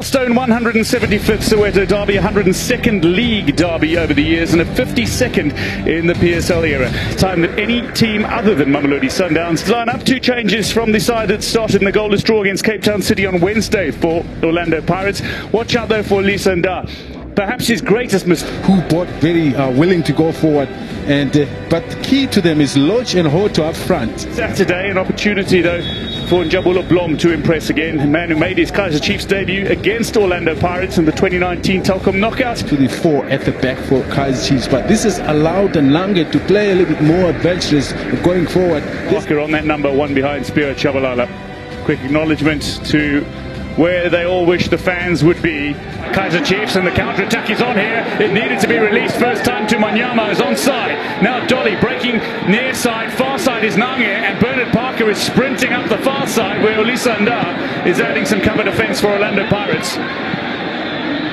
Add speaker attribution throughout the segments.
Speaker 1: Milestone 175th Soweto derby, 102nd league derby over the years, and a 52nd in the PSL era. Time that any team other than Mamelodi Sundowns line up. Two changes from the side that started in the goalless draw against Cape Town City on Wednesday for Orlando Pirates. Watch out though for Lisa Nda. Perhaps his greatest mistake.
Speaker 2: Who bought very willing to go forward, and but the key to them is Lodge and Hoto up front.
Speaker 1: Saturday, an opportunity though for Njabula Blom to impress again. A man who made his Kaizer Chiefs debut against Orlando Pirates in the 2019 Telkom knockout.
Speaker 2: To the four at the back for Kaizer Chiefs, but this has allowed Lange to play a little bit more adventurous going forward.
Speaker 1: Parker on that number, one behind Spiro Chabalala. Quick acknowledgement to where they all wish the fans would be. Kaizer Chiefs, and the counter-attack is on here. It needed to be released first time to Manyama, is onside. Now Dolly breaking near side, far side is Nange, and Bernard Parker is sprinting up the far side where Olisa Nda is adding some cover defence for Orlando Pirates.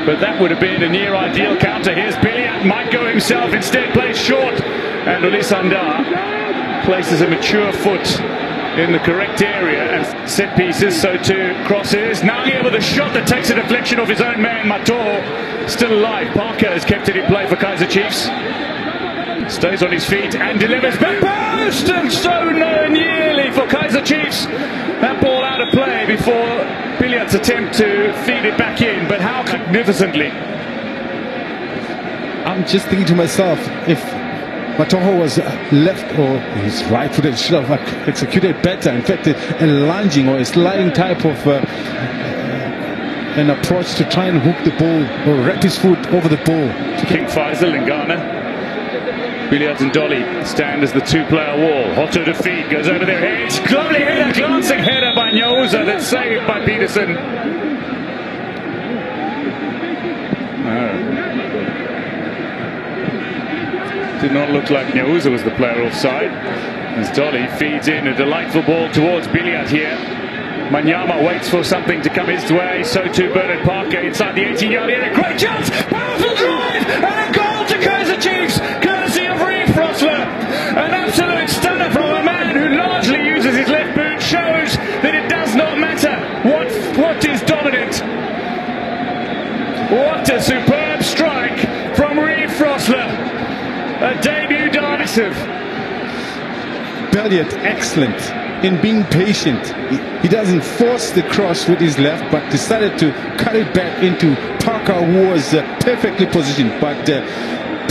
Speaker 1: But that would have been a near ideal counter. Here's Billiat, might go himself, instead plays short, and Olisa Nda places a mature foot in the correct area and set pieces. So to crosses, now here with a shot that takes a deflection off his own man. Matoho still alive. Parker has kept it in play for Kaizer Chiefs, stays on his feet and delivers back post, and so nearly for Kaizer Chiefs. That ball out of play before Billiat's attempt to feed it back in, but how magnificently.
Speaker 2: I'm just thinking to myself, if Matoho was left or his right footed, should have executed better. In fact, a lunging or a sliding type of an approach to try and hook the ball or wrap his foot over the ball.
Speaker 1: King Faisal and Ghana. Billiat and Dolly stand as the two-player wall. Hoto to feed, goes over their heads. Lovely header, glancing header by Nyoza that's saved by Peterson. Did not look like Nyoza was the player offside, as Dolly feeds in a delightful ball towards Billiat here. Manyama waits for something to come his way, so too Bernard Parker inside the 18-yard area. Great chance, powerful drive, and a goal to Kaizer Chiefs, courtesy of Reeve Frosler. An absolute stunner from a man who largely uses his left boot, shows that it does not matter what is dominant. What a superb strike from Reeve Frosler. A debut decisive.
Speaker 2: Billiat excellent in being patient. He doesn't force the cross with his left, but decided to cut it back into Parker, who was perfectly positioned. But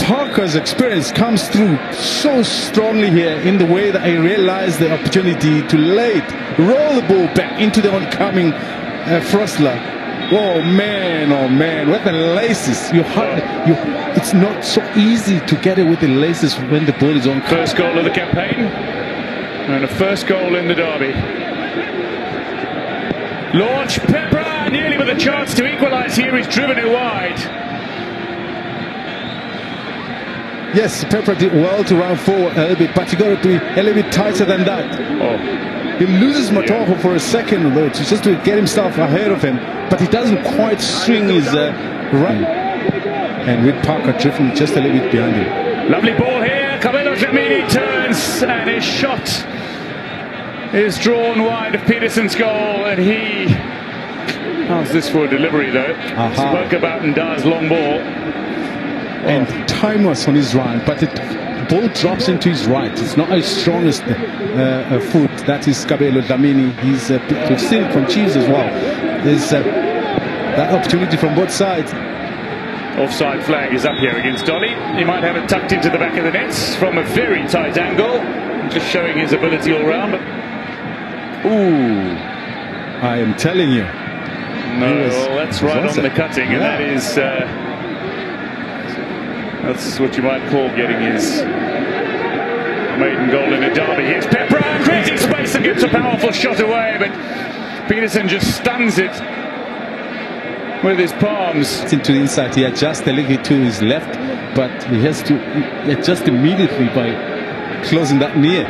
Speaker 2: Parker's experience comes through so strongly here in the way that I realized the opportunity to roll the ball back into the oncoming Frosler. Oh man, with the laces, it's not so easy to get it with the laces when the ball is on.
Speaker 1: First goal of the campaign, and a first goal in the derby. Launch, Pepper nearly with a chance to equalise here, he's driven it wide.
Speaker 2: Yes, Pepper did well to run forward a little bit, but you got to be a little bit tighter than that.
Speaker 1: Oh.
Speaker 2: He loses Matoho for a second though, just to get himself ahead of him, but he doesn't quite swing his right. And with Parker drifting just a little bit behind him.
Speaker 1: Lovely ball here, Kabelo Dlamini turns, and his shot is drawn wide of Peterson's goal, and he... How's this for a delivery though? Spoke about Nda's long ball.
Speaker 2: And time was on his right, but the ball drops into his right. It's not his strongest foot. That is Kabelo Dlamini. We've seen it from Chiefs as well. There's that opportunity from both sides.
Speaker 1: Offside flag is up here against Dolly. He might have it tucked into the back of the nets from a very tight angle, just showing his ability all round. Ooh,
Speaker 2: I am telling you.
Speaker 1: No, that's right on the cutting, and that is that's what you might call getting his maiden goal in a derby. Here's Pepper creating space and gets a powerful shot away, but Peterson just stuns it with his palms.
Speaker 2: Into the inside, he adjusts a little bit to his left, but he has to adjust immediately by closing that near.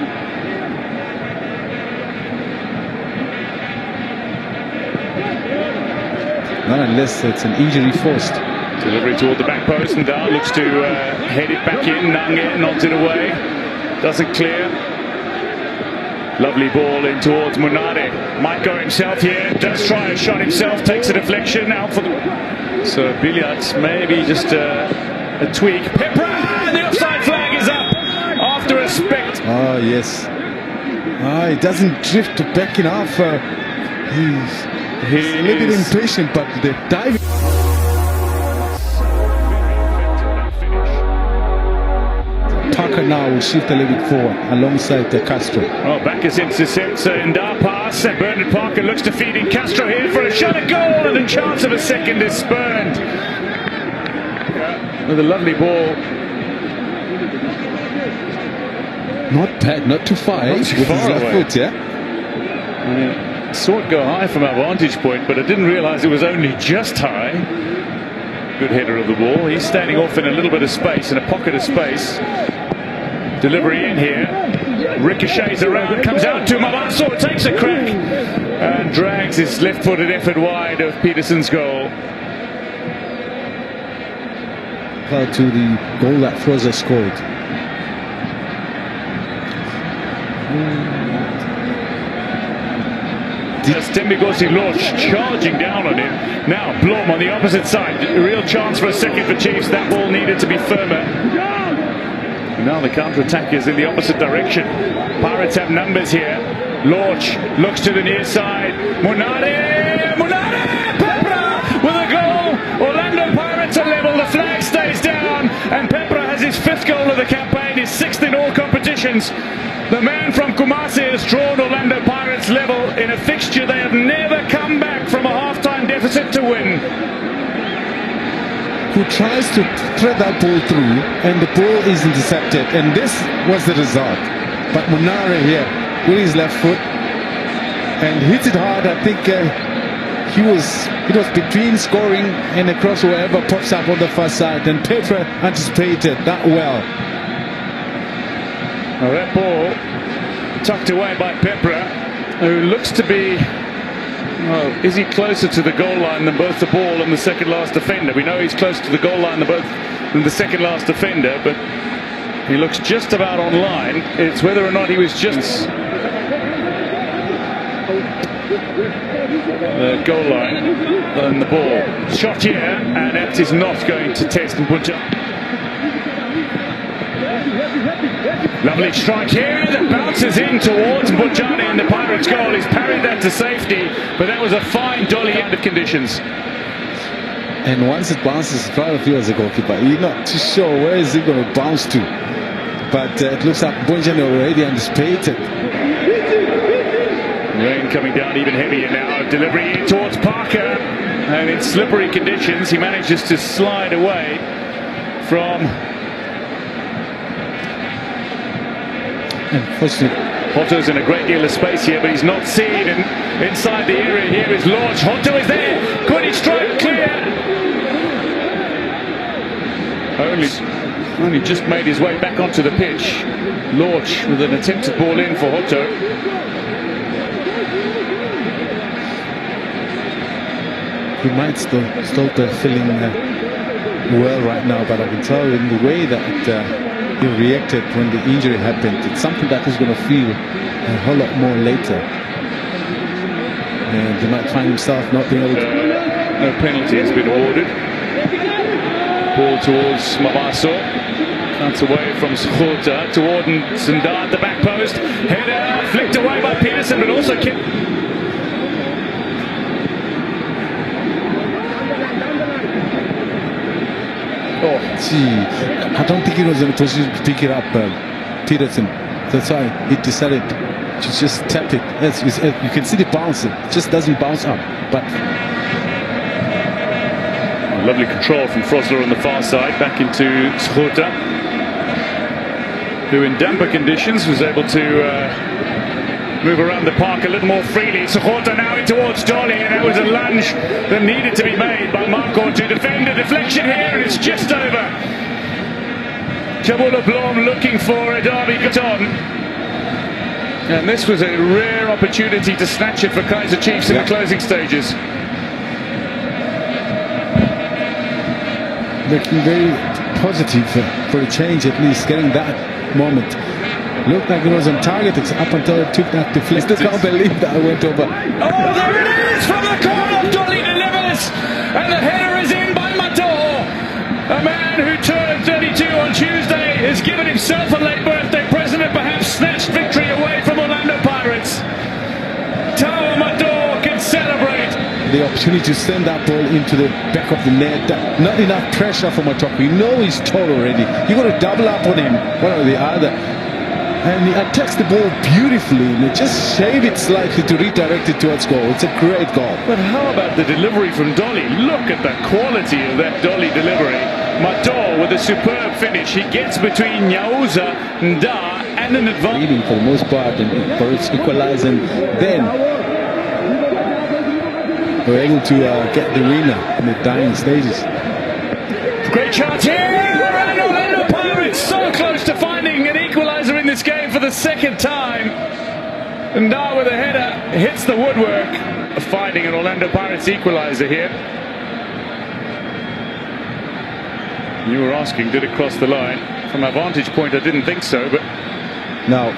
Speaker 2: Not unless it's an injury forced.
Speaker 1: Delivery toward the back post, and Dar looks to head it back in. Nange knocks it away, doesn't clear. Lovely ball in towards Munade. Might go himself here, does try a shot himself, takes a deflection out for the... So Billiards maybe just a tweak. Pepra, and the offside flag is up after a spect.
Speaker 2: Oh yes. He doesn't drift back enough. He's a little bit impatient, but the diving. Parker now will shift a little bit forward alongside Castro.
Speaker 1: Oh, Backus intercepts in our pass, and Bernard Parker looks to feed in Castro here for a shot at goal, and the chance of a second is spurned. With a lovely ball.
Speaker 2: Not bad, not too far.
Speaker 1: Not too far
Speaker 2: with his left foot, yeah?
Speaker 1: Saw it go high from our vantage point, but I didn't realise it was only just high. Good header of the ball. He's standing off in a little bit of space, in a pocket of space. Delivery in here. Ricochets around, comes out to Mabaso, takes a crack, and drags his left-footed effort wide of Peterson's goal.
Speaker 2: To the goal that Froza scored.
Speaker 1: Tembigosi Losh charging down on him. Now Blom on the opposite side. A real chance for a second for Chiefs. That ball needed to be firmer. Now the counter-attack is in the opposite direction. Pirates have numbers here. Lorch looks to the near side. Munare! Pepra with a goal. Orlando Pirates are level. The flag stays down. And Pepra has his 5th goal of the campaign, his 6th in all competitions. The man from Kumasi has drawn Orlando Pirates level in a fixture they have never come back from a half-time deficit to win.
Speaker 2: Who tries to thread that ball through, and the ball is intercepted, and this was the result. But Munare here with his left foot and hits it hard. I think it was between scoring and a cross, wherever pops up on the far side, and Petra anticipated that well.
Speaker 1: Well, that ball tucked away by Pepra, who looks to be, well, is he closer to the goal line than both the ball and the second last defender? We know he's closer to the goal line than the second last defender, but he looks just about on line. It's whether or not he was just the goal line than the ball. Shot here, and that is not going to test and punch up. Lovely strike here that bounces in towards Bojani, and the Pirates' goal. He's parried that to safety, but that was a fine dolly out of conditions.
Speaker 2: And once it bounces in front of you as a goalkeeper, you're not too sure where is it going to bounce to. But it looks like Bojani already anticipated.
Speaker 1: Rain coming down even heavier now. Delivery in towards Parker, and in slippery conditions he manages to slide away from...
Speaker 2: Unfortunately,
Speaker 1: Hotto's in a great deal of space here, but he's not seen. And inside the area here is Lorch. Hotto is there. Could he strike clear? Only just made his way back onto the pitch. Lorch with an attempted ball in for Hotto.
Speaker 2: He might still be feeling well right now, but I can tell in the way that he reacted when the injury happened, it's something that he's going to feel a whole lot more later. And he might find himself not being able to...
Speaker 1: No penalty has been awarded. Ball towards Mabaso. Counts away from Schulter toward Sundar at the back post. Header flicked away by Peterson, but also kicked.
Speaker 2: Oh, gee, I don't think he was in a position to pick it up, Peterson. That's why he decided to just tap it. You can see the bounce, it just doesn't bounce up. But
Speaker 1: lovely control from Frosler on the far side, back into Schurter, who in damper conditions was able to move around the park a little more freely. Schurter now in towards Dolly, and that was a lunge that needed to be made by Marco to defend. A deflection here, and it's just over. Chabula Blom looking for a Derby Gaton. And this was a rare opportunity to snatch it for Kaizer Chiefs in the closing stages.
Speaker 2: Looking very positive for a change, at least getting that moment. Looked like it was on target up until it took that deflection. I can't believe that went over.
Speaker 1: Oh, there it is from the corner. Dolly delivers, and the header is in by Mator. A man who turned 32 on Tuesday has given himself a late birthday present and perhaps snatched victory away from Orlando Pirates. Tao Mator can celebrate.
Speaker 2: The opportunity to send that ball into the back of the net. Not enough pressure for Matoko. You know he's tall already. You got to double up on him, one or the other. And he attacks the ball beautifully, and it just shave it slightly to redirect it towards goal. It's a great goal.
Speaker 1: But how about the delivery from Dolly? Look at the quality of that Dolly delivery. Mator with a superb finish. He gets between Nyauza, Nda, and an advantage.
Speaker 2: Leading for the most part, and for its equalizing. Then we're able to get the winner in the dying stages.
Speaker 1: Great chance here, and Orlando Pirates so close to finding an equalizer in this game for the second time. And now with a header hits the woodwork, finding an Orlando Pirates equalizer here. You were asking, did it cross the line? From a vantage point, I didn't think so, but
Speaker 2: now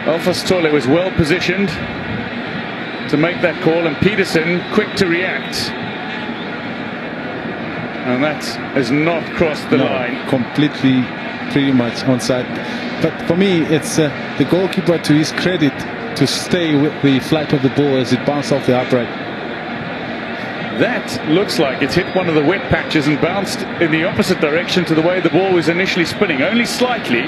Speaker 1: Alphas Tole was well positioned to make that call, and Peterson quick to react. And that has not crossed the line.
Speaker 2: Completely, pretty much onside. But for me, it's the goalkeeper, to his credit, to stay with the flight of the ball as it bounced off the upright.
Speaker 1: That looks like it's hit one of the wet patches and bounced in the opposite direction to the way the ball was initially spinning, only slightly.